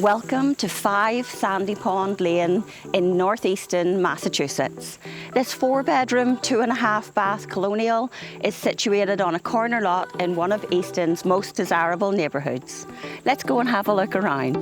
Welcome to 5 Sandy Pond Lane in North Easton, Massachusetts. This 4-bedroom, 2.5 bath colonial is situated on a corner lot in one of Easton's most desirable neighbourhoods. Let's go and have a look around.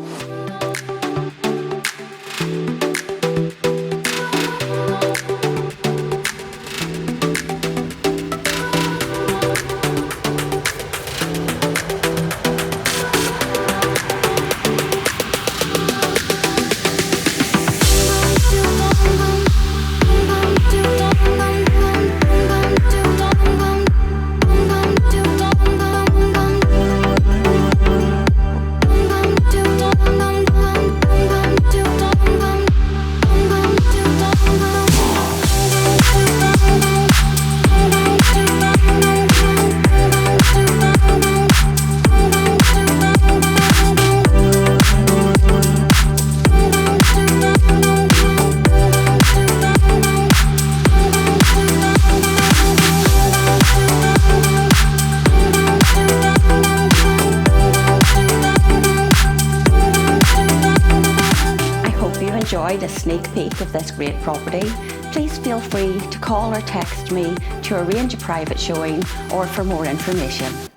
Enjoyed a sneak peek of this great property, please feel free to call or text me to arrange a private showing or for more information.